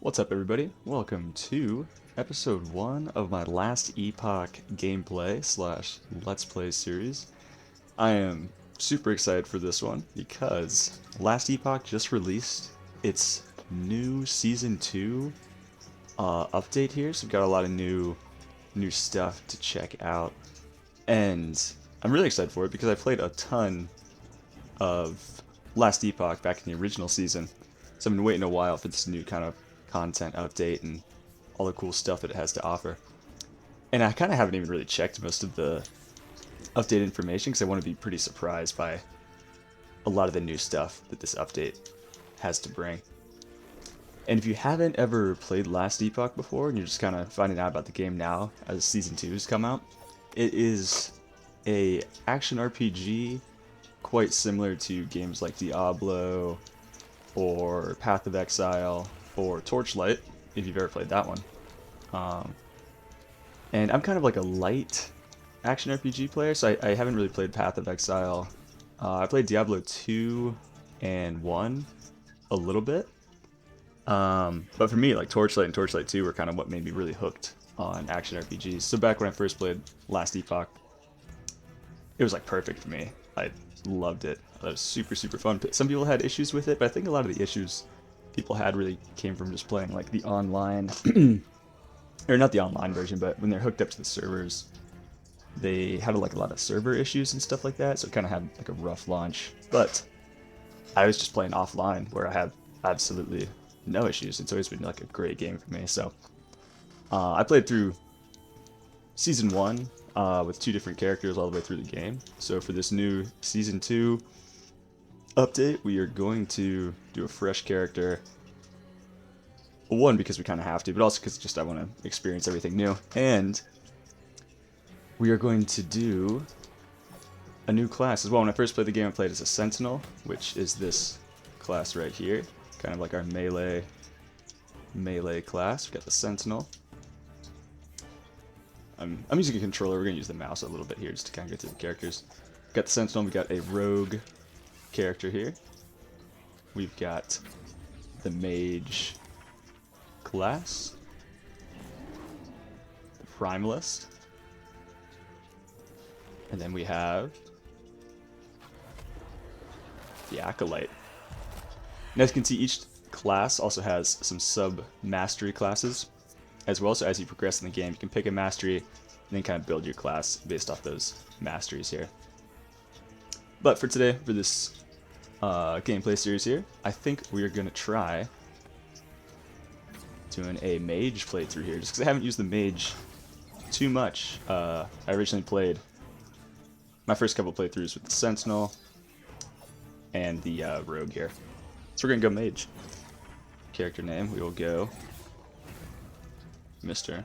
What's up, everybody? Welcome to episode 1 of my Last Epoch gameplay slash Let's Play series. I am super excited for this one because Last Epoch just released its new Season 2 update here, so we've got a lot of new stuff to check out. And I'm really excited for it because I played a ton of Last Epoch back in the original season, so I've been waiting a while for this new kind of content update and all the cool stuff that it has to offer. And I kind of haven't even really checked most of the update information because I want to be pretty surprised by a lot of the new stuff that this update has to bring. And if you haven't ever played Last Epoch before and you're just kind of finding out about the game now as Season 2 has come out, it is a action RPG quite similar to games like Diablo or Path of Exile or Torchlight, if you've ever played that one. And I'm kind of like a light action RPG player, so I haven't really played Path of Exile. I played Diablo 2 and 1 a little bit. But for me, like Torchlight and Torchlight 2 were kind of what made me really hooked on action RPGs. So back when I first played Last Epoch, it was like perfect for me. I loved it. It was super, super fun. Some people had issues with it, but I think a lot of the issues people had really came from just playing like the online, or not the online version, but when they're hooked up to the servers, they had like a lot of server issues and stuff like that, so it kind of had like a rough launch. But I was just playing offline where I have absolutely no issues. It's always been like a great game for me. So I played through Season 1 with 2 different characters all the way through the game. So for this new Season 2 update, we are going to do a fresh character. One, because we kind of have to, but also because just I want to experience everything new. And we are going to do a new class as well. When I first played the game, I played as a Sentinel, which is this class right here. Kind of like our melee class. We've got the Sentinel. I'm using a controller. We're going to use the mouse a little bit here just to kind of go through the characters. We've got the Sentinel. We've got a rogue character here. We've got the mage class, the primalist, and then we have the acolyte. And as you can see, each class also has some sub-mastery classes as well, so as you progress in the game, you can pick a mastery and then kind of build your class based off those masteries here. But for today, for this gameplay series here, I think we are going to try doing a mage playthrough here, just because I haven't used the mage too much. I originally played my first couple playthroughs with the Sentinel and the rogue here. So we're going to go mage. Character name, we will go Mr.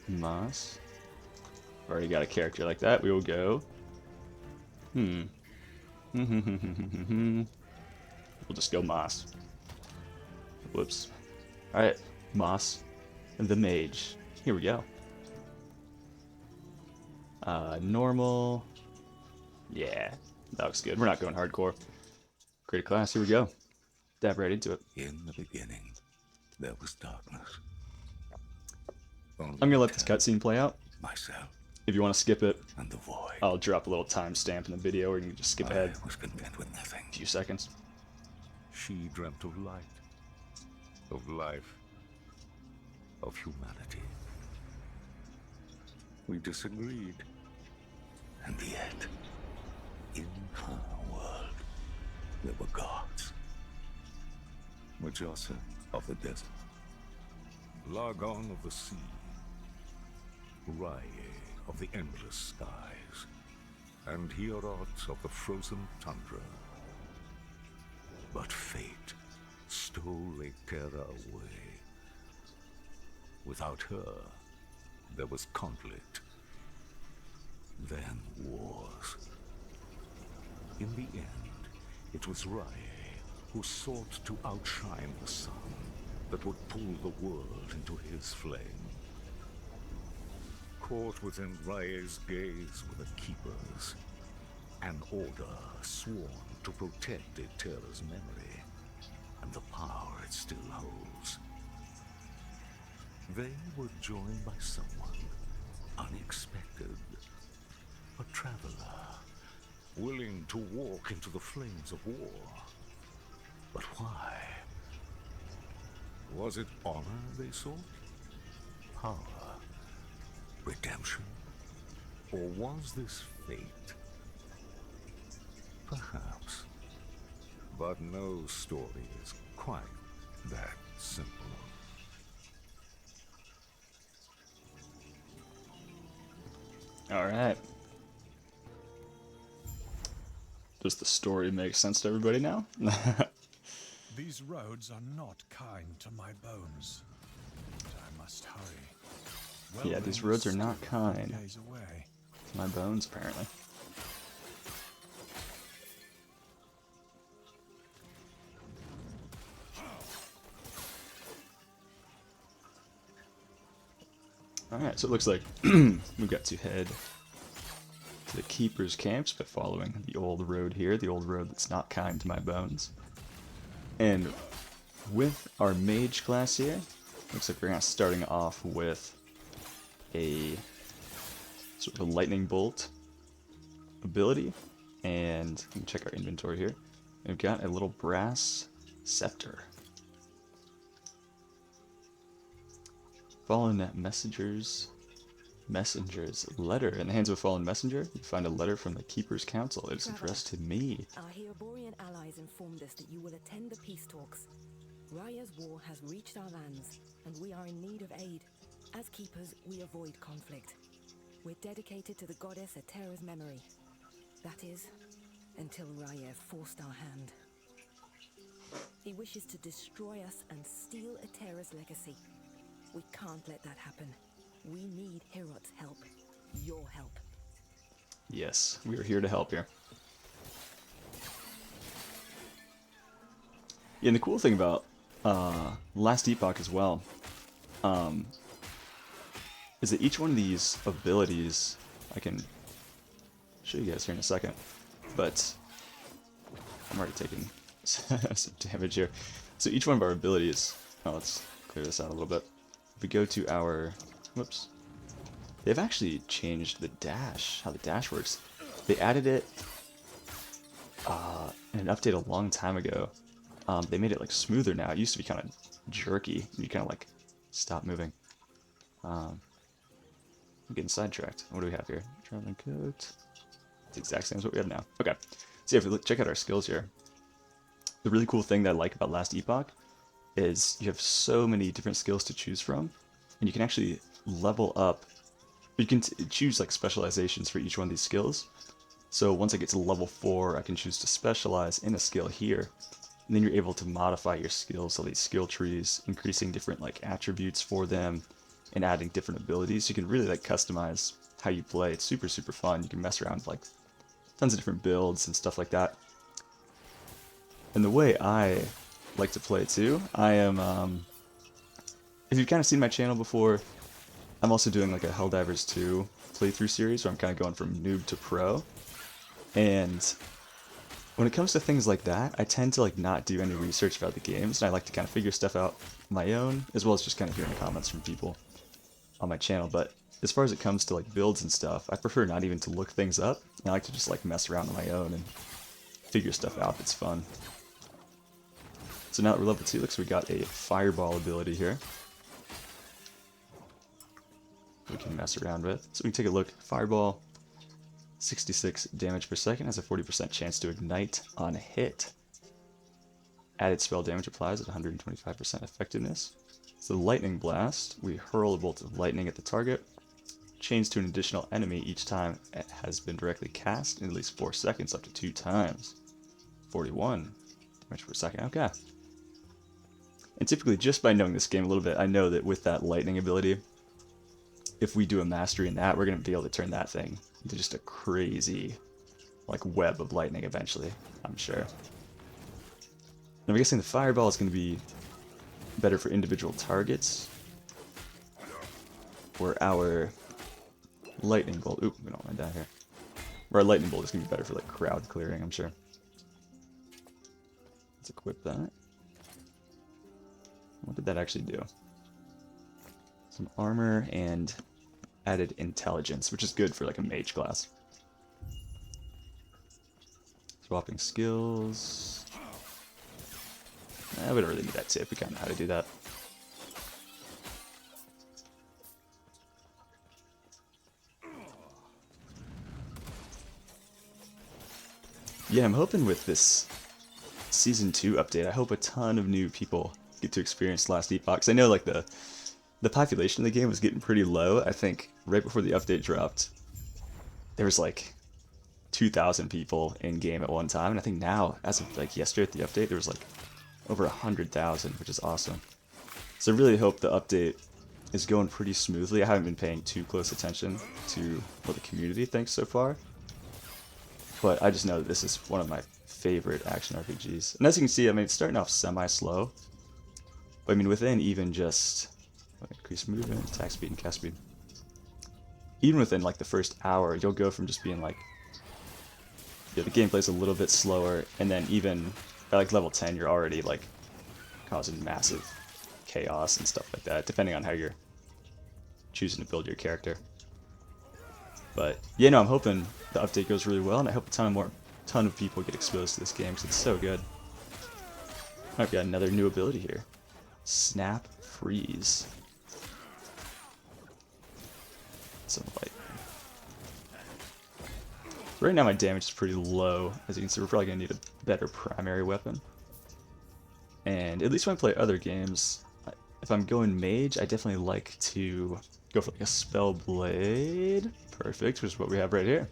Moss. Already got a character like that. We will go we'll just go Moss. Whoops. Alright, Moss, the mage. Here we go. Normal. Yeah, that looks good. We're not going hardcore. Create a class, here we go. Dive right into it. In the beginning, there was darkness. I'm gonna let this cutscene play out. Myself If you want to skip it, and the void. I'll drop a little timestamp in the video, or you can just skip ahead I was content with nothing. a few seconds. She dreamt of light, of life, of humanity. We disagreed. And yet, in her world, there were gods. Mujasa of the desert, Lagon of the sea, Rye of the endless skies, and Hierot of the frozen tundra. But fate stole Terra away. Without her, there was conflict, then wars. In the end, it was Rye who sought to outshine the sun that would pull the world into his flame. Caught within Rye's gaze were the Keepers, an order sworn to protect Eterra's memory. and the power it still holds. They were joined by someone unexpected, a traveler, willing to walk into the flames of war. But why? Was it honor they sought? Power? Redemption? Or was this fate? Perhaps. But no story is quite that simple. All right. Does the story make sense to everybody now? These roads are not kind to my bones. But I must hurry. Well, Yeah, these roads are not kind to my bones, apparently. Alright, so it looks like we've got to head to the Keeper's Camps by following the old road here, the old road that's not kind to my bones. And with our mage class here, looks like we're kind of starting off with a sort of a lightning bolt ability. And we can check our inventory here. We've got a little brass scepter. Fallen messenger's letter. In the hands of a fallen messenger, you find a letter from the Keeper's Council. It is addressed to me. Our Heoborian allies informed us that you will attend the peace talks. Raya's war has reached our lands, and we are in need of aid. As keepers, we avoid conflict. We're dedicated to the goddess Atera's memory. That is, until Raya forced our hand. He wishes to destroy us and steal Atera's legacy. We can't let that happen. We need Herot's help. Your help. Yes, we are here to help here. Yeah, and the cool thing about Last Epoch as well is that each one of these abilities, I can show you guys here in a second, but I'm already taking some damage here. So each one of our abilities, let's clear this out a little bit. If we go to our, whoops, they've actually changed the dash, how the dash works. They added it in an update a long time ago. They made it like smoother now. It used to be kind of jerky. You kind of like stop moving. I'm getting sidetracked. What do we have here? Traveling coat. It's the exact same as what we have now. Okay. So yeah, if we look, check out our skills here. The really cool thing that I like about Last Epoch is you have so many different skills to choose from, and you can actually level up. You can choose like specializations for each one of these skills. So once I get to level 4, I can choose to specialize in a skill here, and then you're able to modify your skills, so these skill trees, increasing different like attributes for them, and adding different abilities. You can really like customize how you play. It's super fun. You can mess around with like tons of different builds and stuff like that. And the way I like to play too, I am, if you've kind of seen my channel before, I'm also doing like a Helldivers 2 playthrough series where I'm kind of going from noob to pro. And when it comes to things like that, I tend to like not do any research about the games, and I like to kind of figure stuff out on my own, as well as just kind of hearing comments from people on my channel. But as far as it comes to like builds and stuff, I prefer not even to look things up. I like to just like mess around on my own and figure stuff out. It's fun. So now that we're level 2, looks like we got a fireball ability here we can mess around with. So we can take a look. Fireball, 66 damage per second, has a 40% chance to ignite on hit. Added spell damage applies at 125% effectiveness. So lightning blast, we hurl a bolt of lightning at the target. Chains to an additional enemy each time it has been directly cast in at least 4 seconds, up to 2 times. 41 damage per second. Okay. And typically, just by knowing this game a little bit, I know that with that lightning ability, if we do a mastery in that, we're going to be able to turn that thing into just a crazy, like, web of lightning eventually, I'm sure. Now, I'm guessing the fireball is going to be better for individual targets, where our lightning bolt, oop, we don't want to die here, where our lightning bolt is going to be better for, like, crowd clearing, I'm sure. Let's equip that. What did that actually do? Some armor and added intelligence, which is good for like a mage class. Swapping skills. We don't really need that tip. We kind of know how to do that. Yeah, I'm hoping with this Season 2 update, I hope a ton of new people get to experience Last Epoch. 'Cause I know like the population of the game was getting pretty low. I think right before the update dropped, there was like 2,000 people in game at one time, and I think now, as of like yesterday at the update, there was like over 100,000, which is awesome. So I really hope the update is going pretty smoothly. I haven't been paying too close attention to what the community thinks so far, but I just know that this is one of my favorite action RPGs. And as you can see, I mean, it's starting off semi-slow, but I mean, within even just increase movement, attack speed, and cast speed, even within like the first hour, you'll go from just being like, yeah, the gameplay's a little bit slower, and then even by like level 10, you're already like causing massive chaos and stuff like that, depending on how you're choosing to build your character. But yeah, no, I'm hoping the update goes really well, and I hope a ton of people get exposed to this game because it's so good. Might be another new ability here. Snap Freeze. Some light. Right now my damage is pretty low. As you can see, we're probably going to need a better primary weapon. And at least when I play other games, if I'm going mage, I definitely like to go for like a spell blade. Perfect, which is what we have right here.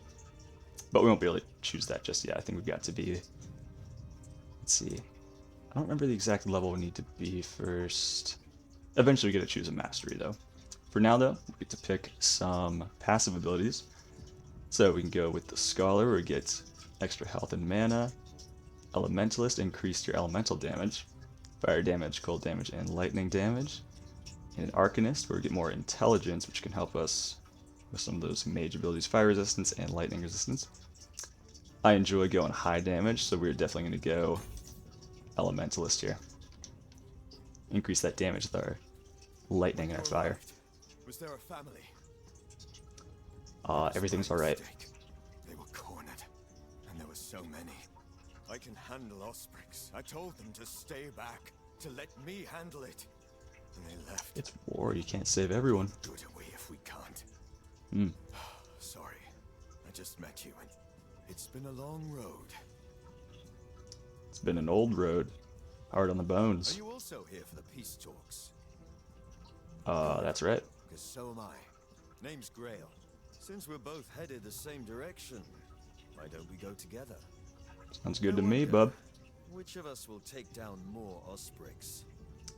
But we won't be able to choose that just yet. I think we've got to be... Let's see. I don't remember the exact level we need to be first. Eventually we get to choose a mastery though. For now though, we get to pick some passive abilities. So we can go with the Scholar, where we get extra health and mana. Elementalist, increased your elemental damage. Fire damage, cold damage, and lightning damage. And an Arcanist, where we get more intelligence, which can help us with some of those mage abilities, fire resistance and lightning resistance. I enjoy going high damage, so we're definitely going to go Elementalist here. Increase that damage with our lightning and our fire. Was there a family? Everything's alright. They were cornered, and there were so many. I can handle Osprix. I told them to stay back, to let me handle it. And they left. It's war, you can't save everyone. Good are we if we can't? Sorry, I just met you, and it's been a long road. It's been an old road. Hard on the Are bones. you also here for the peace talks? That's right. Because so am I. Name's Grail. Since we're both headed the same direction, why don't we go together? Sounds good to I me, wonder, bub. Which of us will take down more Osprix?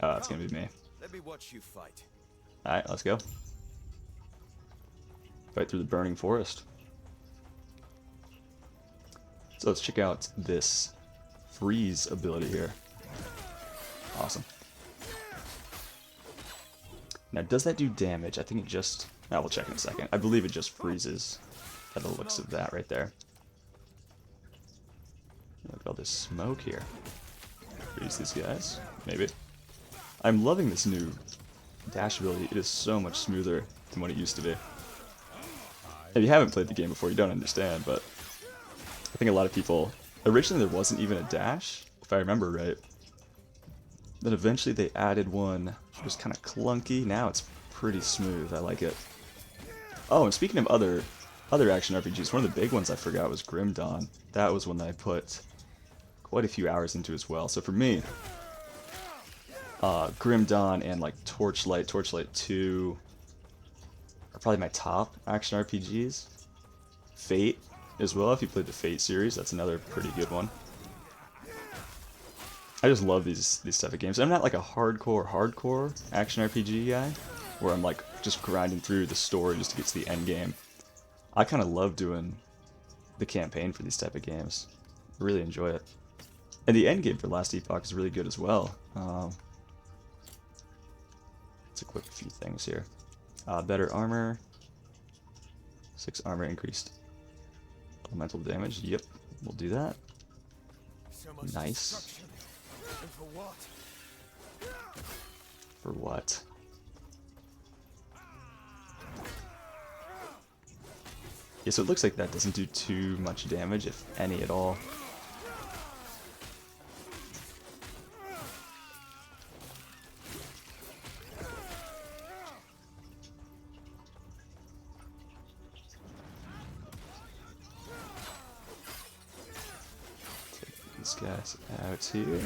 It's gonna be me. Let me watch you fight. Alright, let's go. Fight through the burning forest. So let's check out this freeze ability here. Awesome. Now, does that do damage? I think it just... we'll check in a second. I believe it just freezes by the looks of that right there. Look at all this smoke here. Freeze these guys. Maybe. I'm loving this new dash ability. It is so much smoother than what it used to be. If you haven't played the game before, you don't understand, but I think a lot of people... Originally, there wasn't even a dash, if I remember right. Then eventually they added one. It was kind of clunky. Now it's pretty smooth. I like it. Oh, and speaking of other action RPGs, one of the big ones I forgot was Grim Dawn. That was one that I put quite a few hours into as well. So for me, Grim Dawn and like Torchlight 2 are probably my top action RPGs. Fate as well, if you played the Fate series, that's another pretty good one. I just love these type of games. I'm not like a hardcore action RPG guy, where I'm like just grinding through the story just to get to the end game. I kind of love doing the campaign for these type of games. I really enjoy it. And the end game for Last Epoch is really good as well. Let's equip a few things here. Better armor. 6 armor increased elemental damage. Yep, we'll do that. So much Nice. destruction. And for what? For what? Yeah, so it looks like that doesn't do too much damage, if any at all. Take these guys out here.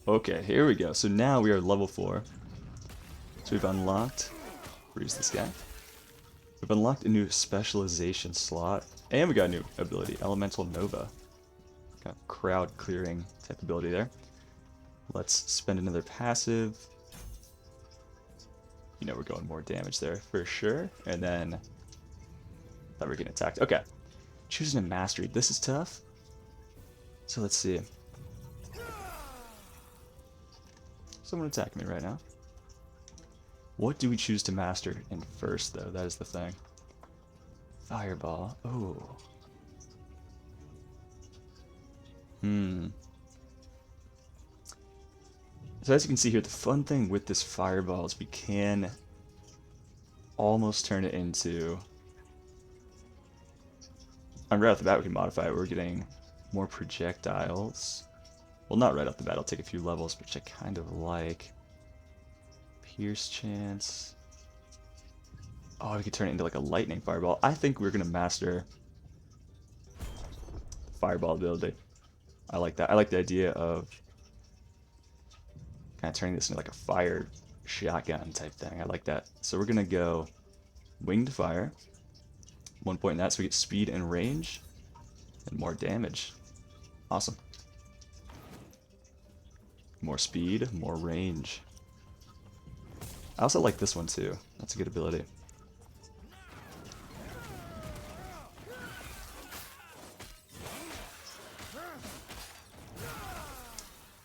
Okay, here we go. So now we are level 4. So we've unlocked... Where's this guy? We've unlocked a new specialization slot, and we got a new ability, Elemental Nova. Got crowd clearing type ability there. Let's spend another passive. You know we're going more damage there for sure. And then thought we were getting attacked. Okay. Choosing a mastery. This is tough. So let's see. Someone attack me right now. What do we choose to master in first, though? That is the thing. Fireball. Oh. So as you can see here, the fun thing with this fireball is we can almost turn it into... right off the bat we can modify it. We're getting more projectiles. Well, not right off the bat. It'll take a few levels, which I kind of like. Pierce chance. Oh, we could turn it into like a lightning fireball. I think we're going to master the fireball ability. I like that. I like the idea of kind of turning this into like a fire shotgun type thing. I like that. So we're going to go winged fire. 1 point in that, so we get speed and range and more damage. Awesome. More speed, more range. I also like this one too. That's a good ability.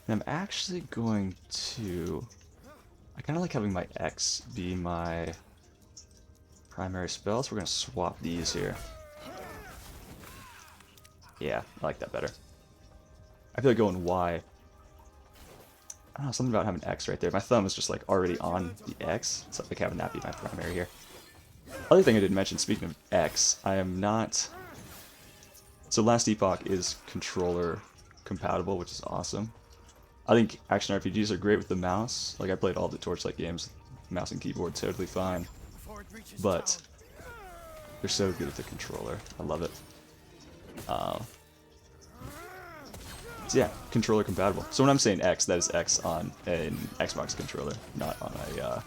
And I'm actually going to... I kind of like having my X be my primary spell, so we're going to swap these here. Yeah, I like that better. I feel like going Y. I don't know, something about having X right there. My thumb is just like already on the X, so I like having that be my primary here. Other thing I didn't mention, speaking of X, I am not... So Last Epoch is controller compatible, which is awesome. I think action RPGs are great with the mouse. Like I played all the Torchlight games, mouse and keyboard, totally fine. But they're so good with the controller. I love it. So yeah, controller compatible. So when I'm saying X, that is X on an Xbox controller, not on a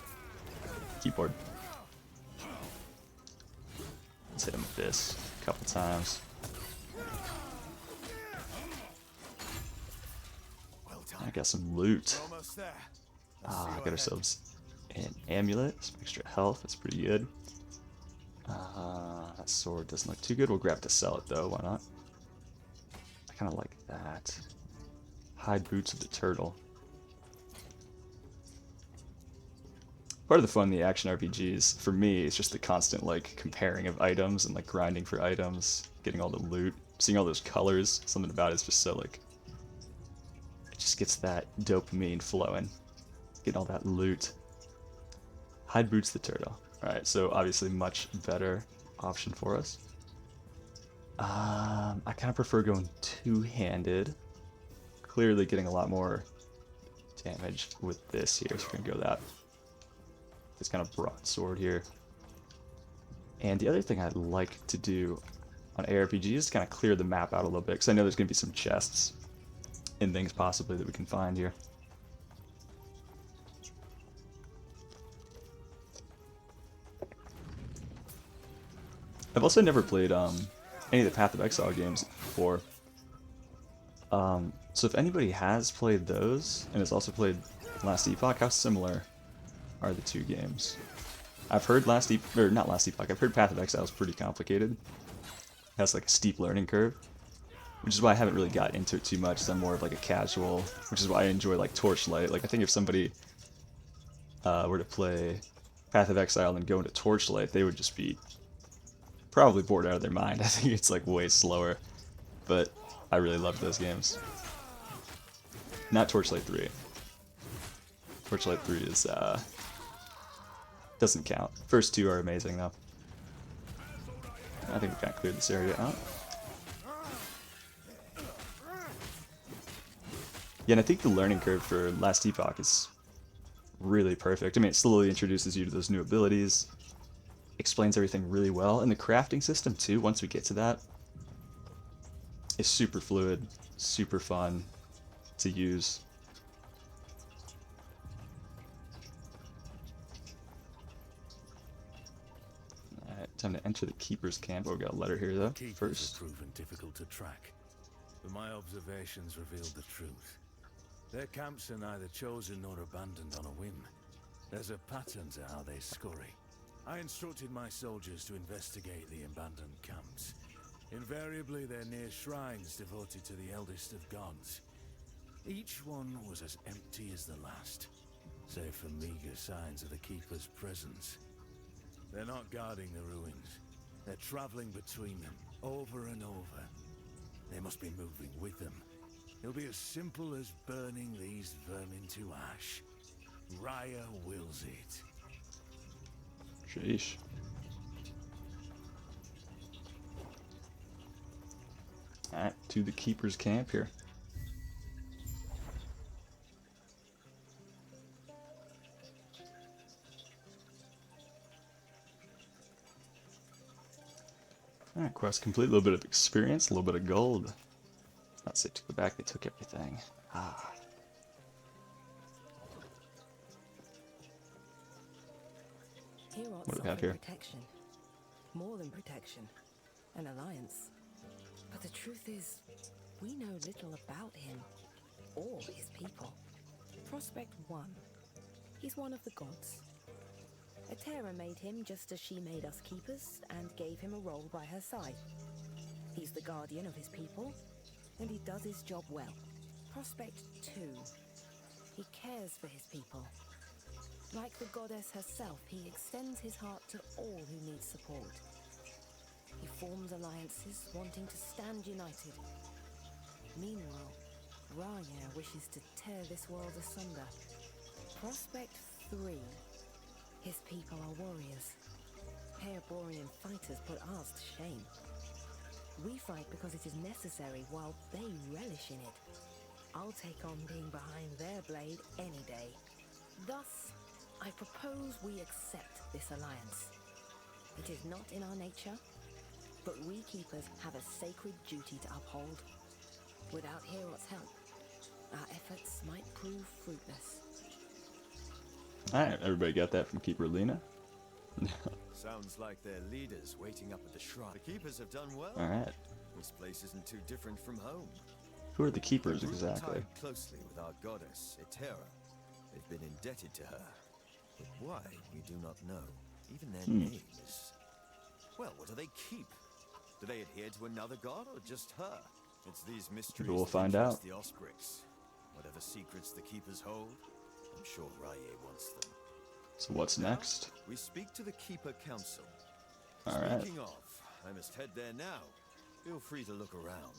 keyboard. Let's hit him with this a couple times. I got some loot. I got ourselves an amulet, some extra health. That's pretty good. That sword doesn't look too good. We'll grab it to sell it though. Why not? I kind of like that. Hide boots of the turtle. Part of the fun in the action RPGs for me is just the constant like comparing of items and like grinding for items, getting all the loot, seeing all those colors. Something about it is just so like it just gets that dopamine flowing. Getting all that loot. Hide boots the turtle. Alright, so obviously much better option for us. I kind of prefer going two-handed. Clearly getting a lot more damage with this here, so we're going to go that. This kind of broadsword here. And the other thing I'd like to do on ARPGs is kind of clear the map out a little bit, because I know there's going to be some chests and things possibly that we can find here. I've also never played any of the Path of Exile games before. So if anybody has played those and has also played Last Epoch, how similar are the two games? I've heard I've heard Path of Exile is pretty complicated. It has like a steep learning curve, which is why I haven't really got into it too much, because I'm more of like a casual, which is why I enjoy like Torchlight. Like I think if somebody were to play Path of Exile and go into Torchlight, they would just be probably bored out of their mind. I think it's like way slower, but I really love those games. Not Torchlight 3. Torchlight 3 is doesn't count. First two are amazing though. I think we kind of cleared this area out. Yeah, and I think the learning curve for Last Epoch is really perfect. I mean, it slowly introduces you to those new abilities, explains everything really well, and the crafting system too, once we get to that, is super fluid, super fun to use. Alright, time to enter the Keeper's Camp. Oh, we got a letter here though, first. Keepers have proven difficult to track, but my observations revealed the truth. Their camps are neither chosen nor abandoned on a whim. There's a pattern to how they scurry. I instructed my soldiers to investigate the abandoned camps. Invariably, they're near shrines devoted to the eldest of gods. Each one was as empty as the last, save for meager signs of the Keeper's presence. They're not guarding the ruins. They're traveling between them, over and over. They must be moving with them. It'll be as simple as burning these vermin to ash. Raya wills it. Sheesh. Alright, to the Keeper's Camp here. Alright, quest complete. A little bit of experience, a little bit of gold. Not safe to go back, they took everything. Ah. Herots What do we have offer here? protection. More than protection. An alliance. But the truth is, we know little about him. Or his people. Prospect 1. He's one of the gods. Atera made him just as she made us keepers, and gave him a role by her side. He's the guardian of his people, and he does his job well. Prospect 2. He cares for his people. Like the goddess herself, he extends his heart to all who need support. He forms alliances, wanting to stand united. Meanwhile, Raya wishes to tear this world asunder. Prospect 3. His people are warriors. Haerborian fighters put ours to shame. We fight because it is necessary, while they relish in it. I'll take on being behind their blade any day. Thus, I propose we accept this alliance. It is not in our nature, but we keepers have a sacred duty to uphold. Without Heorot's help, our efforts might prove fruitless. Alright, everybody got that from Keeper Lena? Sounds like their leaders waiting up at the shrine. The keepers have done well. Alright. This place isn't too different from home. Who are the Keepers We're exactly? tied closely with our goddess, Etera. They've been indebted to her. But why, we do not know. Even their names. Well, what do they keep? Do they adhere to another god or just her? It's these mysteries We'll that find interest out. the Osprix. Whatever secrets the keepers hold, I'm sure Raya wants them. So what's next? We speak to the Keeper Council. Alright. Speaking of, I must head there now. Feel free to look around.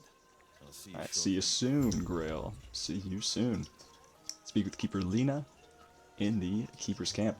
I'll see you Alright, shortly. see you soon, Grail. See you soon. Speak with Keeper Lena in the Keeper's Camp.